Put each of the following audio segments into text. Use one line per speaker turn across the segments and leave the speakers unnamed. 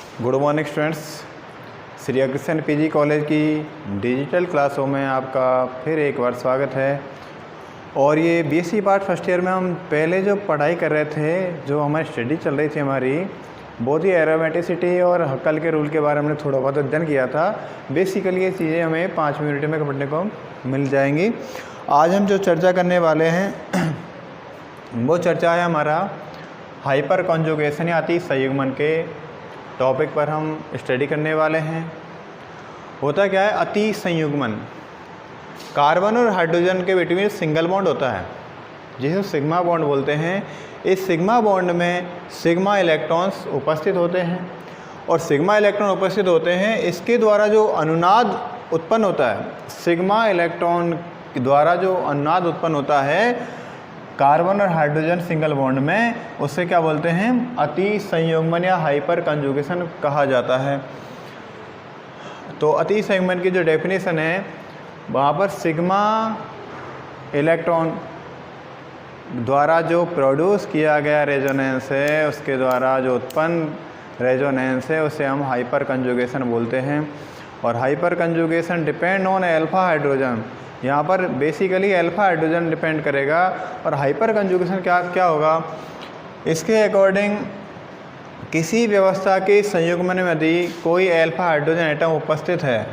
Good morning students. Shri Agrasen PG college की digital क्लासों में आपका फिर एक बार स्वागत है। और ये बीएससी पार्ट फर्स्ट ईयर में हम पहले जो पढ़ाई कर रहे थे, जो हमारी स्टडी चल रही थी हमारी, बहुत ही एरोमेटिसिटी और हक्कल के रूल के बारे में हमने थोड़ा बहुत अध्ययन किया था। बेसिकली ये चीज़ें हमें 5 मिनट में पढ़ने को मिल जाएंगी। आज हम जो चर्चा करने वाले हैं वो चर्चा है हमारा हाइपर कॉन्जुगेशन या अति संयुग्मन के टॉपिक पर हम स्टडी करने वाले हैं। होता क्या है, अति संयुग्मन कार्बन और हाइड्रोजन के बिटवीन सिंगल बॉन्ड होता है जिसे सिग्मा बॉन्ड बोलते हैं। इस सिग्मा बॉन्ड में सिग्मा इलेक्ट्रॉन्स उपस्थित होते हैं और सिग्मा इलेक्ट्रॉन उपस्थित होते हैं। इसके द्वारा जो अनुनाद उत्पन्न होता है, सिग्मा इलेक्ट्रॉन द्वारा जो अनुनाद उत्पन्न होता है कार्बन और हाइड्रोजन सिंगल बॉन्ड में, उससे क्या बोलते हैं, अति संयुग्मन या हाइपर कंजुगेशन कहा जाता है। तो अति संयुग्मन की जो डेफिनेशन है, वहाँ पर सिग्मा इलेक्ट्रॉन द्वारा जो प्रोड्यूस किया गया रेजोनेंस है, उसके द्वारा जो उत्पन्न रेजोनेंस है, उसे हम हाइपर कंजुगेशन बोलते हैं। और hyper conjugation depend on alpha hydrogen, यहाँ पर बेसिकली अल्फा हाइड्रोजन डिपेंड करेगा। और हाइपर कंजुगेशन क्या होगा, इसके अकॉर्डिंग किसी व्यवस्था के संयुग्मन में यदि कोई अल्फा हाइड्रोजन एटम उपस्थित है,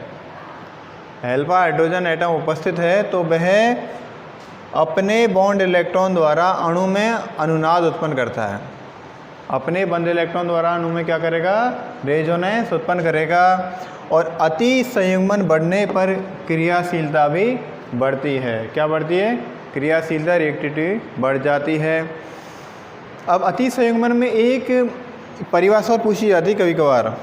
अल्फा हाइड्रोजन एटम उपस्थित है, तो वह अपने बॉन्ड इलेक्ट्रॉन द्वारा अणु में अनुनाद उत्पन्न करता है। अपने बंद इलेक्ट्रॉन द्वारा अणु में क्या करेगा, रेजोनेंस उत्पन्न करेगा। और अति संयुग्मन बढ़ने पर क्रियाशीलता भी बढ़ती है। क्या बढ़ती है, क्रियाशीलता, रिएक्टिविटी बढ़ जाती है। अब अति संयुग्मन में एक परिभाषा पूछी जाती कभी कभार,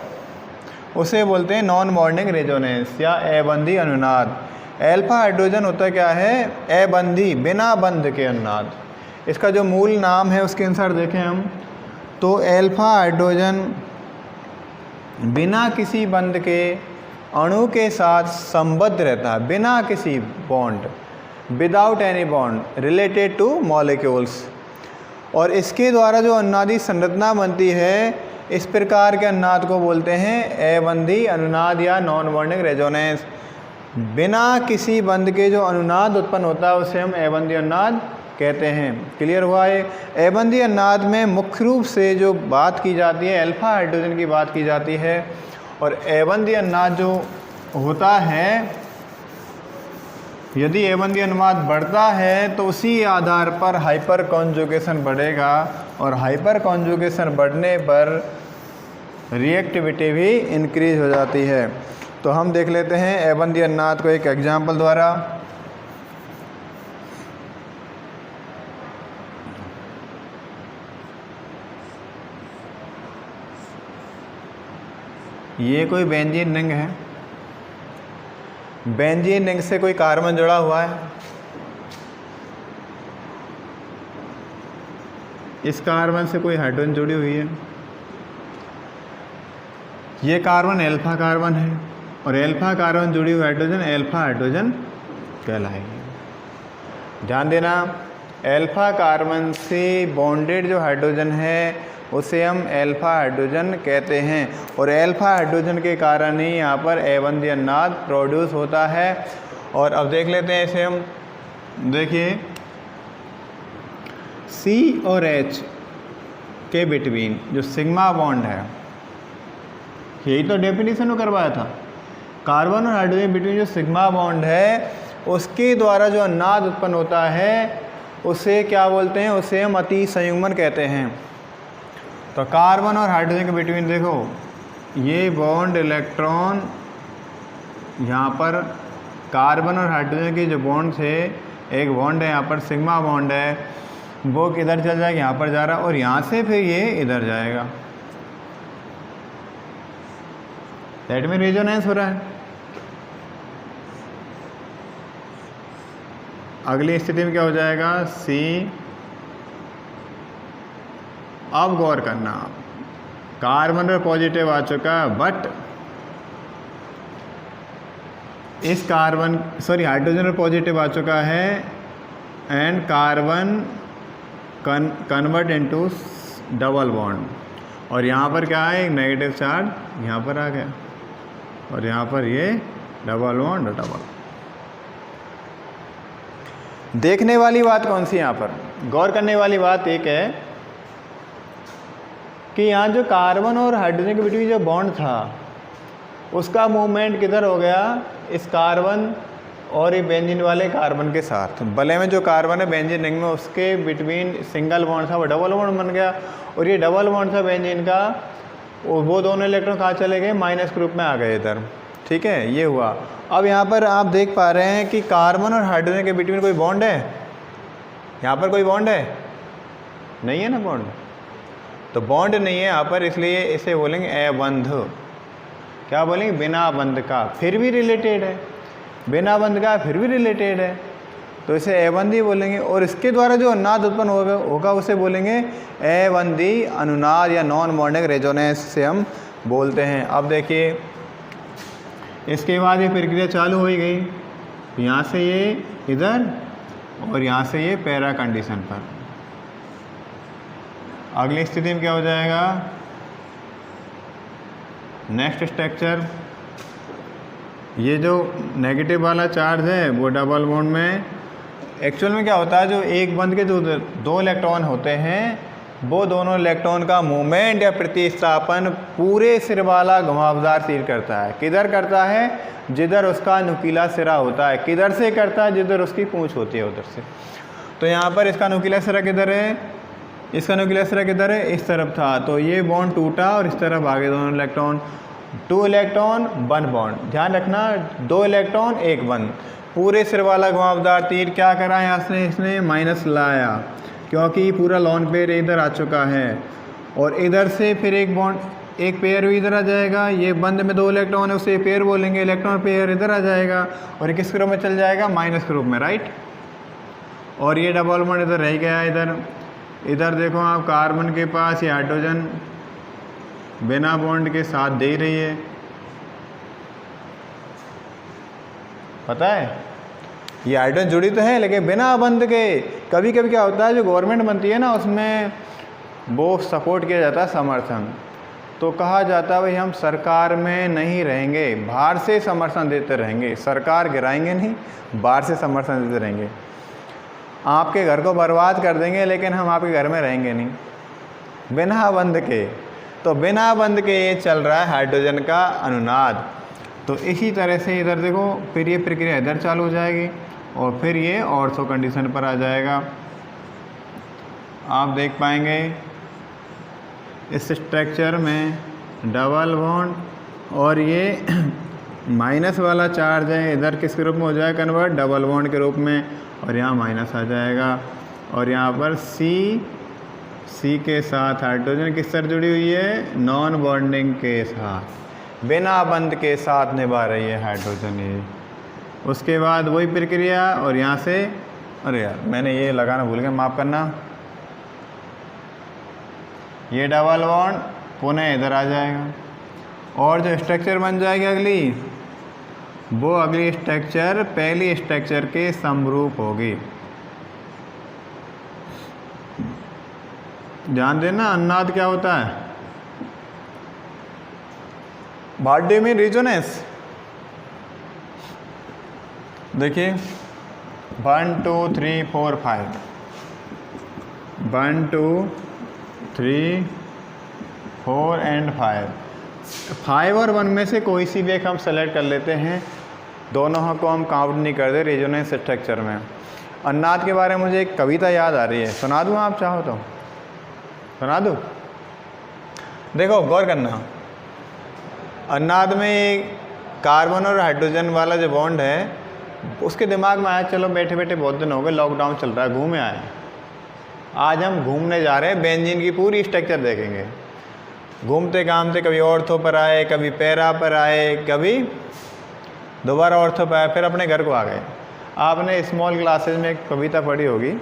उसे बोलते हैं नॉन बॉन्डिंग रेजोनेंस या अबंधी अनुनाद। अल्फा हाइड्रोजन होता क्या है, अबंधी, बिना बंध के अनुनाद। इसका जो मूल नाम है उसके अनुसार देखें हम तो अल्फा हाइड्रोजन बिना किसी बंध के अणु के साथ संबद्ध रहता है, बिना किसी bond, without any bond related two molecules. और इसके द्वारा जो अनुनादी संरचना बनती है, इस प्रकार के अनुनाद को बोलते हैं अबंधी अनुनाद या नॉन बॉन्डिंग रेजोनेंस। बिना किसी बंध के जो अनुनाद उत्पन्न होता है उसे हम अबंधी अनुनाद कहते हैं। क्लियर हुआ है। अबंधी अनुनाद में मुख्य रूप से जो बात की जाती है, अल्फा हाइड्रोजन की बात की जाती है। और अबंधी अनुनाद जो होता है, यदि अबंधी अनुनाद बढ़ता है तो उसी आधार पर हाइपर कॉन्जुगेशन बढ़ेगा। और हाइपर कॉन्जुगेशन बढ़ने पर रिएक्टिविटी भी इंक्रीज हो जाती है। तो हम देख लेते हैं अबंधी अनुनाद को एक एग्जाम्पल द्वारा। ये कोई बेंजीन रिंग है, बेंजीन रिंग से कोई कार्बन जुड़ा हुआ है। इस कार्बन से कोई हाइड्रोजन जुड़ी हुई है। ये कार्बन अल्फा कार्बन है और अल्फा कार्बन जुड़ी हुई हाइड्रोजन अल्फा हाइड्रोजन कहलाएगी। ध्यान देना, अल्फा कार्बन से बॉन्डेड जो हाइड्रोजन है उसे हम अल्फा हाइड्रोजन कहते हैं। और अल्फा हाइड्रोजन के कारण ही यहाँ पर अबंधी अनुनाद प्रोड्यूस होता है। और अब देख लेते हैं इसे हम, देखिए C और H के बिटवीन जो सिग्मा बॉन्ड है, यही तो डेफिनेशन में करवाया था। कार्बन और हाइड्रोजन बिटवीन जो सिग्मा बॉन्ड है, उसके द्वारा जो अनुनाद उत्पन्न होता है उसे क्या बोलते हैं, उसे हम अति संयुग्मन कहते हैं। तो कार्बन और हाइड्रोजन के बिटवीन देखो, ये बॉन्ड इलेक्ट्रॉन, यहाँ पर कार्बन और हाइड्रोजन के जो बॉन्ड थे, एक बॉन्ड है यहाँ पर सिग्मा बॉन्ड है, वो किधर चल जाएगा, यहाँ पर जा रहा है और यहाँ से फिर ये इधर जाएगा। दैट में रेजोनेंस हो रहा है। अगली स्थिति में क्या हो जाएगा, C। अब गौर करना, कार्बन पर पॉजिटिव आ चुका, बट इस कार्बन हाइड्रोजन पर पॉजिटिव आ चुका है and carbon convert into double bond. और यहाँ पर क्या है, एक नेगेटिव चार्ज यहाँ पर आ गया और यहाँ पर ये डबल बॉन्ड डबल। देखने वाली बात कौन सी, यहाँ पर गौर करने वाली बात एक है कि यहाँ जो कार्बन और हाइड्रोजन के बीच जो बॉन्ड था उसका मूवमेंट किधर हो गया, इस कार्बन और ये बेंजीन वाले कार्बन के साथ। भले में जो कार्बन है बेंजीन रिंग में उसके बिटवीन सिंगल बॉन्ड था वो डबल बॉन्ड बन गया, और ये डबल बॉन्ड था बेंजीन का, वो दोनों इलेक्ट्रॉन कहाँ चले गए, माइनस ग्रुप में आ गए इधर। ठीक है, ये हुआ। अब यहाँ पर आप देख पा रहे हैं कि कार्बन और हाइड्रोजन के बिटवीन कोई बॉन्ड है, यहाँ पर कोई बॉन्ड है नहीं है ना बॉन्ड, तो बॉन्ड नहीं है यहाँ पर, इसलिए इसे बोलेंगे अबंध। क्या बोलेंगे, बिना बंध का, फिर भी रिलेटेड है, बिना बंध का फिर भी रिलेटेड है, तो इसे अबंधी बोलेंगे। और इसके द्वारा जो अनुनाद उत्पन्न होगा उसे बोलेंगे अबंधी अनुनाद या नॉन बॉन्डिंग रेजोनेंस से हम बोलते हैं। अब देखिए इसके बाद ये प्रक्रिया चालू हो गई, यहाँ से ये इधर और यहाँ से ये पैरा कंडीशन पर। अगली स्थिति में क्या हो जाएगा, नेक्स्ट स्ट्रक्चर, ये जो नेगेटिव वाला चार्ज है वो डबल बॉन्ड में, एक्चुअल में क्या होता है, जो एक बंध के जो दो इलेक्ट्रॉन होते हैं वो दोनों इलेक्ट्रॉन का मूवमेंट या प्रतिस्थापन पूरे सिर वाला घुमावदार तीर करता है। किधर करता है, जिधर उसका नुकीला सिरा होता है। किधर से करता है, जिधर उसकी पूंछ होती है उधर से। तो यहाँ पर इसका नुकीला सिरा किधर है, इसका नुकीला सिरा किधर है, इस तरफ था, तो ये बॉन्ड टूटा और इस तरफ आगे दोनों इलेक्ट्रॉन, 2 इलेक्ट्रॉन 1 बॉन्ड। ध्यान रखना 2 इलेक्ट्रॉन 1 बॉन्ड। पूरे सिर वाला घुमावदार तीर क्या करा यहाँ से, इसने माइनस लाया, क्योंकि पूरा लॉन पेयर इधर आ चुका है, और इधर से फिर एक बॉन्ड, एक पेयर भी इधर आ जाएगा। ये बंद में 2 इलेक्ट्रॉन है उसे पेयर बोलेंगे, इलेक्ट्रॉन पेयर इधर आ जाएगा और किस ग्रुप में चल जाएगा, माइनस ग्रुप में, राइट। और ये डबल बॉन्ड इधर रह गया इधर। इधर देखो आप, कार्बन के पास ये हाइड्रोजन बिना बॉन्ड के साथ दे रही है, पता है, ये हाइड्रोजन जुड़ी तो है लेकिन बिना बंध के। कभी कभी क्या होता है, जो गवर्नमेंट बनती है ना उसमें वो सपोर्ट किया जाता है, समर्थन, तो कहा जाता है भाई हम सरकार में नहीं रहेंगे, बाहर से समर्थन देते रहेंगे, सरकार गिराएंगे नहीं, बाहर से समर्थन देते रहेंगे। आपके घर को बर्बाद कर देंगे लेकिन हम आपके घर में रहेंगे नहीं, बिना बंध के। तो बिना बंध के ये चल रहा है हाइड्रोजन का अनुनाद। तो इसी तरह से इधर देखो, फिर ये प्रक्रिया इधर चालू हो जाएगी और फिर ये ऑर्थो कंडीशन पर आ जाएगा। आप देख पाएंगे इस स्ट्रक्चर में डबल बॉन्ड और ये माइनस वाला चार्ज है, इधर किस ग्रुप में हो जाएगा कन्वर्ट, डबल बॉन्ड के रूप में, और यहाँ माइनस आ जाएगा। और यहाँ पर सी के साथ हाइड्रोजन किस तरह जुड़ी हुई है, नॉन बॉन्डिंग के साथ, बिना बंध के साथ निभा रही है हाइड्रोजन ये। उसके बाद वही प्रक्रिया, और यहाँ से, अरे यार मैंने ये लगाना भूल गया, माफ़ करना, ये डबल बॉन्ड पुनः इधर आ जाएगा और जो स्ट्रक्चर बन जाएगी अगली, वो अगली स्ट्रक्चर पहली स्ट्रक्चर के समरूप होगी। ध्यान देना, अनुनाद क्या होता है, what do you mean resonance. देखिए 1 2 3 4 5, 1 2 3 4 एंड 5 और 1 में से कोई सी भी एक हम सेलेक्ट कर लेते हैं, दोनों को हम काउंट नहीं करते रेजोनेंस स्ट्रक्चर में। अनुनाद के बारे में मुझे एक कविता याद आ रही है, सुना दूँ, आप चाहो तो सुना दूँ। देखो गौर करना, अनुनाद में कार्बन और हाइड्रोजन वाला जो बॉन्ड है उसके दिमाग में आया, चलो बैठे बैठे बहुत दिन हो गए, लॉकडाउन चल रहा है, घूमे आए, आज हम घूमने जा रहे हैं, बेंजीन की पूरी स्ट्रक्चर देखेंगे। घूमते घामते कभी ऑर्थो पर आए, कभी पैरा पर आए, कभी दोबारा ऑर्थो पर आए, फिर अपने घर को आ गए। आपने स्मॉल क्लासेज में एक कविता पढ़ी होगी,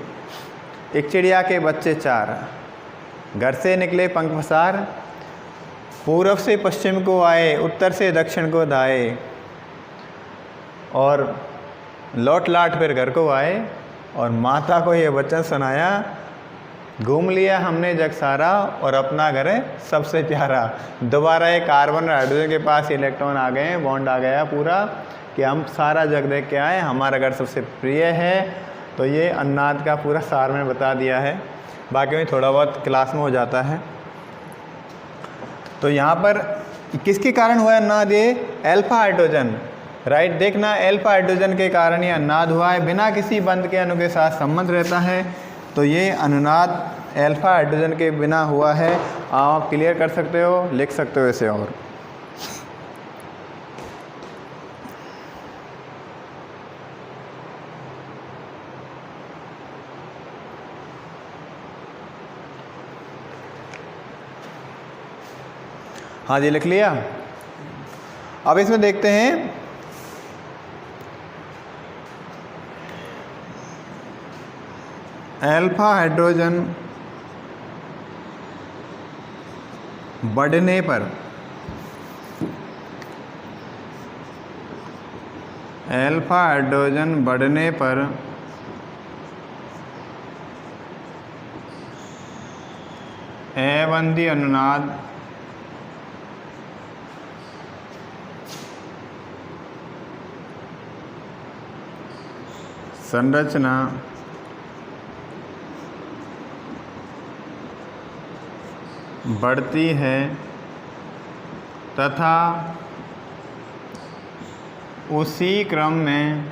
एक चिड़िया के बच्चे 4, घर से निकले पंख पसार, पूरब से पश्चिम को आए, उत्तर से दक्षिण को धाए, और लौट लाट फिर घर को आए, और माता को ये वचन सुनाया घूम लिया हमने जग सारा और अपना घर है सबसे प्यारा। दोबारा एक कार्बन और हाइड्रोजन के पास इलेक्ट्रॉन आ गए हैं, बॉन्ड आ गया पूरा कि हम सारा जग देख के आए, हमारा घर सबसे प्रिय है। तो ये अन्नाद का पूरा सार मैंने बता दिया है, बाकी में थोड़ा बहुत क्लास में हो जाता है। तो यहाँ पर किसके कारण हुआ अन्नाद? ये अल्फा हाइड्रोजन, राइट। देखना अल्फा हाइड्रोजन के कारण ये अन्नाद हुआ है, बिना किसी बंध के अणु के साथ संबंध रहता है। तो ये अनुनाद अल्फा हाइड्रोजन के बिना हुआ है। आप क्लियर कर सकते हो, लिख सकते हो इसे। और हाँ जी, लिख लिया। अब इसमें देखते हैं अल्फा हाइड्रोजन बढ़ने पर अल्फा हाइड्रोजन बढ़ने पर अबंधी अनुनाद संरचना बढ़ती है तथा उसी क्रम में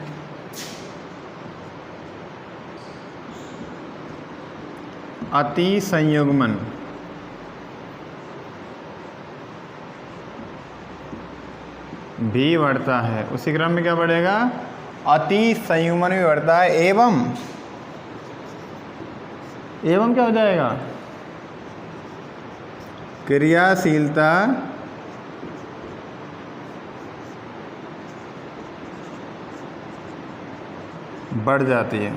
अति संयुग्मन भी बढ़ता है। उसी क्रम में क्या बढ़ेगा? अति संयुग्मन भी बढ़ता है। एवं क्या हो जाएगा? क्रियाशीलता बढ़ जाती है।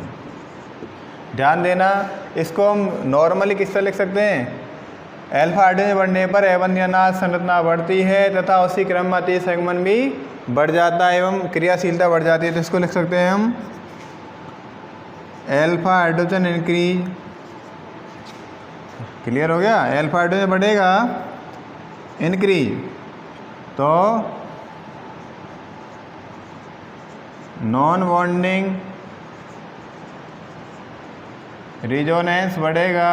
ध्यान देना, इसको हम नॉर्मली किस तरह लिख सकते हैं? अल्फा हाइड्रोजन बढ़ने पर अबंधी अनुनाद संरचना बढ़ती है तथा उसी क्रम में अति संयुग्मन भी बढ़ जाता है एवं क्रियाशीलता बढ़ जाती है। तो इसको लिख सकते हैं हम अल्फा हाइड्रोजन इंक्रीज। क्लियर हो गया? अल्फा हाइड्रोजन बढ़ेगा, इंक्रीज, तो नॉन बॉन्डिंग रिजोनेंस बढ़ेगा।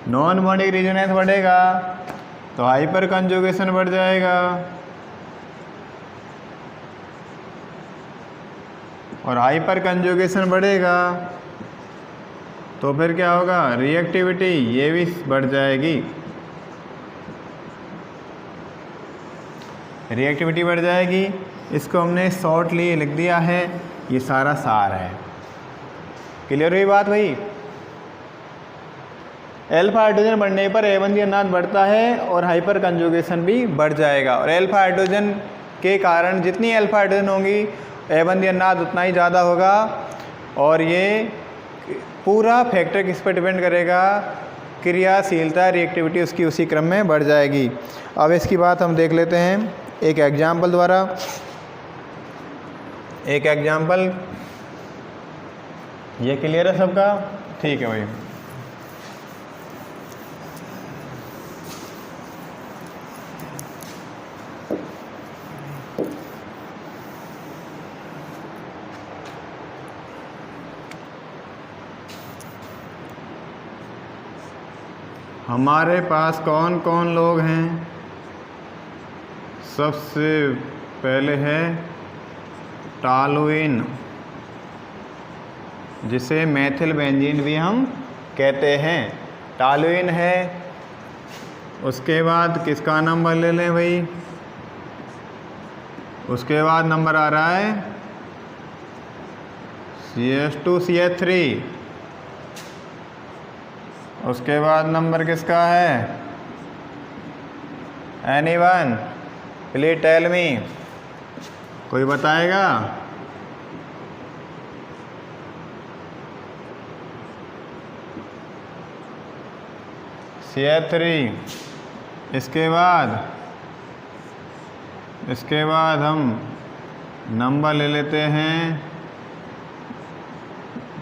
नॉन बॉन्डिंग रिजोनेंस बढ़ेगा तो हाइपर कंजुगेशन बढ़ जाएगा, और हाइपर कंजुगेशन बढ़ेगा तो फिर क्या होगा? रिएक्टिविटी ये भी बढ़ जाएगी। रिएक्टिविटी बढ़ जाएगी। इसको हमने शॉर्टली लिख दिया है, ये सारा सार है। क्लियर हुई बात भाई? अल्फा हाइड्रोजन बढ़ने पर अबंधी अनुनाद बढ़ता है और हाइपर कंजुगेशन भी बढ़ जाएगा। और अल्फा हाइड्रोजन के कारण जितनी अल्फा हाइड्रोजन होंगी अबंधी अनुनाद उतना ही ज़्यादा होगा। और ये पूरा फैक्टर किस पर डिपेंड करेगा? क्रियाशीलता, रिएक्टिविटी उसकी उसी क्रम में बढ़ जाएगी। अब इसकी बात हम देख लेते हैं एक एग्जाम्पल द्वारा। एक एग्जाम्पल, ये क्लियर है सबका? ठीक है भाई। हमारे पास कौन कौन लोग हैं? सबसे पहले है टॉलुइन, जिसे मेथिल बेंजीन भी हम कहते हैं। टॉलुइन है। उसके बाद किसका नंबर ले लें भाई? उसके बाद नंबर आ रहा है CH2CH3। उसके बाद नंबर किसका है? Anyone? Please tell me. कोई बताएगा? CH3। इसके बाद हम नंबर ले लेते हैं।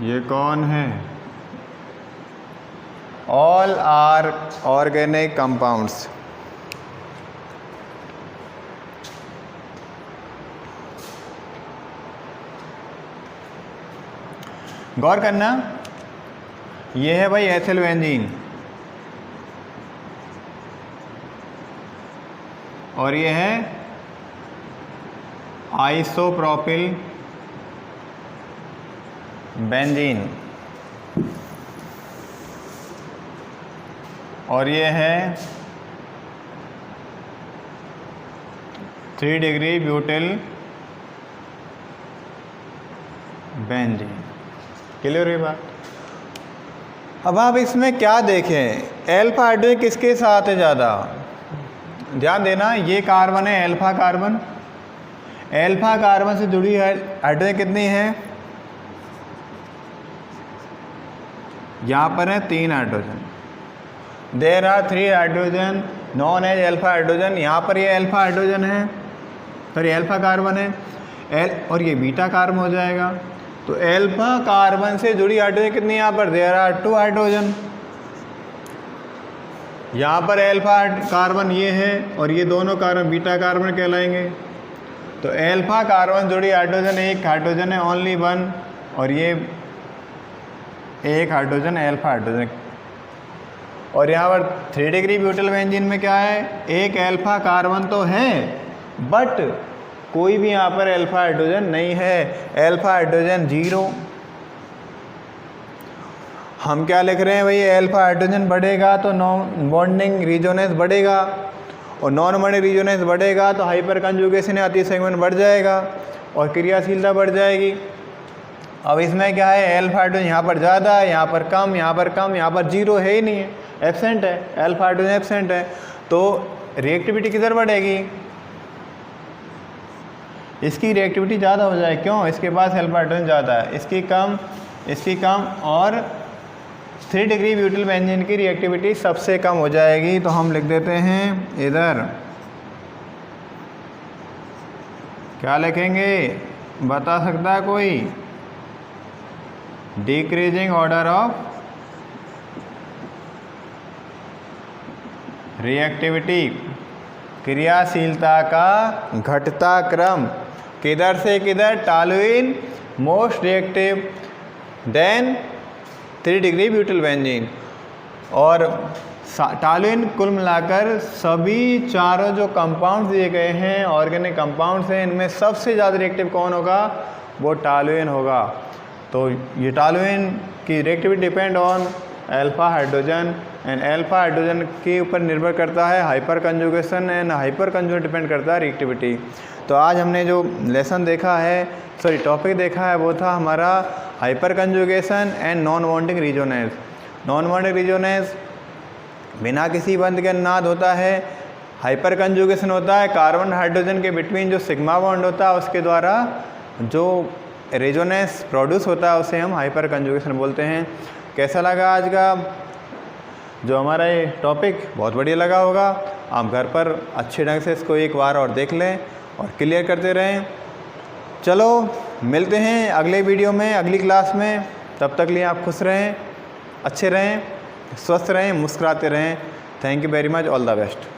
ये कौन है? All are organic compounds. गौर करना, ये है भाई एथिल बेंजीन और ये है आइसोप्रोपिल बेंजीन और ये है 3 डिग्री ब्यूटिल बेंजीन। क्लियर हुई बात। अब आप इसमें क्या देखें, एल्फा हाइड्रोजन किसके साथ है ज़्यादा, ध्यान देना, ये कार्बन है एल्फा कार्बन, एल्फा कार्बन से जुड़ी हाइड्रोजन कितनी है, यहाँ पर है 3 hydrogen, there are 3 hydrogen known as alpha hydrogen. यहाँ पर ये एल्फा हाइड्रोजन है, फिर एल्फा कार्बन है और ये बीटा कार्बन हो जाएगा। तो एल्फा कार्बन से जुड़ी हाइड्रोजन कितनी, यहाँ पर देयर आर 2 हाइड्रोजन, यहाँ पर एल्फा कार्बन ये है और ये दोनों कार्बन बीटा कार्बन कहलाएंगे। तो एल्फा कार्बन जुड़ी हाइड्रोजन एक हाइड्रोजन है, ओनली 1, और ये एक हाइड्रोजन एल्फा हाइड्रोजन। और यहाँ पर 3 डिग्री ब्यूटिल बेंजीन में क्या है, एक एल्फा कार्बन तो है बट कोई भी यहाँ पर एल्फा हाइड्रोजन नहीं है, एल्फा हाइड्रोजन 0। हम क्या लिख रहे हैं भाई, एल्फा हाइड्रोजन बढ़ेगा तो नॉन बॉन्डिंग रिजोनेंस बढ़ेगा और नॉन बॉन्डिंग रिजोनेंस बढ़ेगा तो हाइपर कंजुगेशन या अति सेगमेंट बढ़ जाएगा और क्रियाशीलता बढ़ जाएगी। अब इसमें क्या है, एल्फा हाइड्रोजन यहाँ पर ज़्यादा है, यहाँ पर कम, यहाँ पर कम, यहाँ पर 0 है ही नहीं है, एब्सेंट है, एल्फा हाइड्रोजन एब्सेंट है। तो रिएक्टिविटी किधर बढ़ेगी, इसकी रिएक्टिविटी ज़्यादा हो जाए, क्यों, इसके पास एल्फा हाइड्रोजन ज़्यादा है, इसकी कम और 3 डिग्री ब्यूटिल बेंजीन की रिएक्टिविटी सबसे कम हो जाएगी। तो हम लिख देते हैं इधर, क्या लिखेंगे, बता सकता है कोई, डिक्रीजिंग ऑर्डर ऑफ रिएक्टिविटी, क्रियाशीलता का घटता क्रम, किधर से किधर, toluene most reactive than 3 degree butyl benzene. और टॉलुइन कुल मिलाकर सभी चारों जो कंपाउंड्स दिए गए हैं ऑर्गेनिक कंपाउंड्स हैं, इनमें सबसे ज़्यादा रिएक्टिव कौन होगा, वो टॉलुइन होगा। तो ये टॉलुइन की reactivity depend on alpha hydrogen and alpha hydrogen के ऊपर निर्भर करता है hyper conjugation and hyper conjugation depend करता है रिएक्टिविटी। तो आज हमने जो लेसन देखा है, सॉरी टॉपिक देखा है, वो था हमारा hyper conjugation and non bonding resonance. Non bonding resonance बिना किसी बंध के अनुनाद होता है, हाइपर कंजुगेशन होता है कार्बन हाइड्रोजन के बिटवीन जो सिग्मा बॉन्ड होता है उसके द्वारा जो रेजोनेंस प्रोड्यूस होता है उसे हम हाइपर कंजुगेशन बोलते हैं। कैसा लगा आज का जो हमारा ये टॉपिक, बहुत बढ़िया लगा होगा। आप घर पर अच्छे ढंग से इसको एक बार और देख लें और क्लियर करते रहें। चलो मिलते हैं अगले वीडियो में, अगली क्लास में। तब तक लिए आप खुश रहें, अच्छे रहें, स्वस्थ रहें, मुस्कुराते रहें। Thank you very much, all the best.